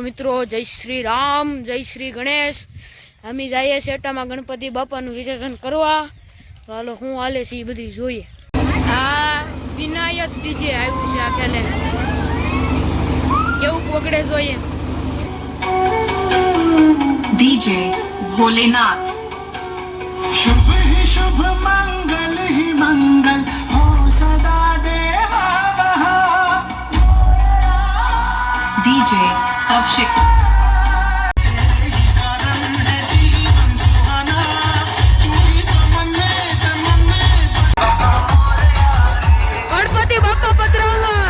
મિત્રો જય શ્રી રામ, જય શ્રી ગણેશ. અમે જઈએ સેટામાં ગણપતિ બાપાનું વિસર્જન કરવા. ચાલો હું હાલે છે એ બધી જોઈએ. આ વિનાયક ડીજે આવ્યું છે આ ખેલે, કેવું પકડે જોઈએ. डीजे भोलेनाथ शुभ ही शुभ मंगल ही मंगल हो सदा देवा वहाँ। डीजे कौशिक ગણપતિ બાપા પધરાવા.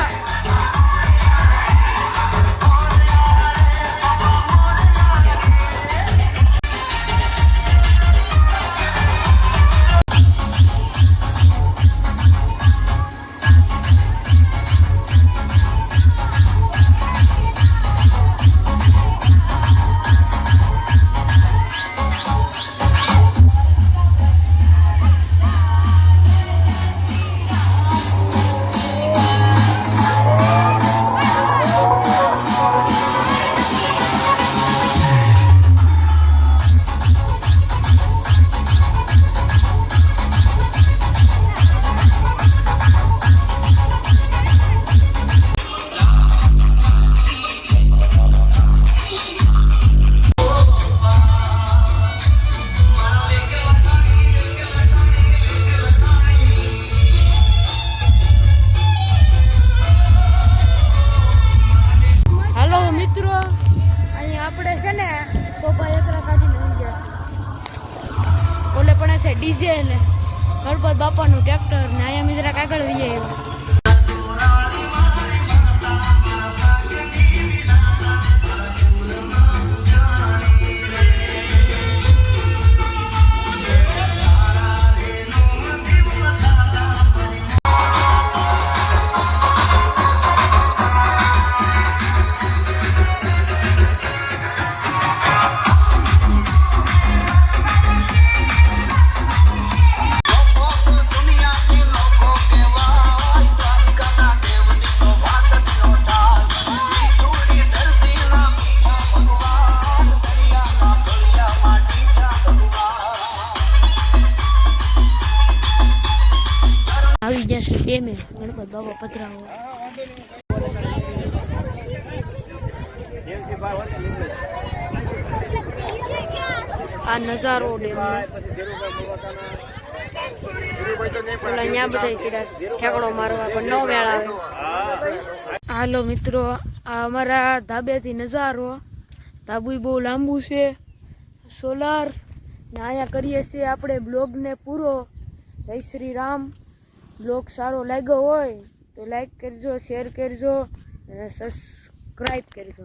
આપણે છે ને શોભાયાત્રા કાઢીને આવી ગયા છે. ઓલે પણ છે ડીજે ને ગણપત બાપાનું ટ્રેક્ટર ને અહીંયા જરાક આગળ વહી આવ્યા. આવી જશે ડેમે ગણપત બાપા પધરાવો. આ નજારો ડેમ અહીંયા બધા ઠેકડો મારવા પણ ન મેળ આવે. હાલો મિત્રો, આ અમારા ધાબેથી નજારો. ધાબુ બહુ લાંબુ છે, સોલાર ને અહીંયા કરીએ છીએ આપણે બ્લોગને પૂરો. જય શ્રી રામ. બ્લોગ સારો લાગ્યો હોય તો લાઈક કરજો, શેર કરજો અને સબસ્ક્રાઈબ કરજો.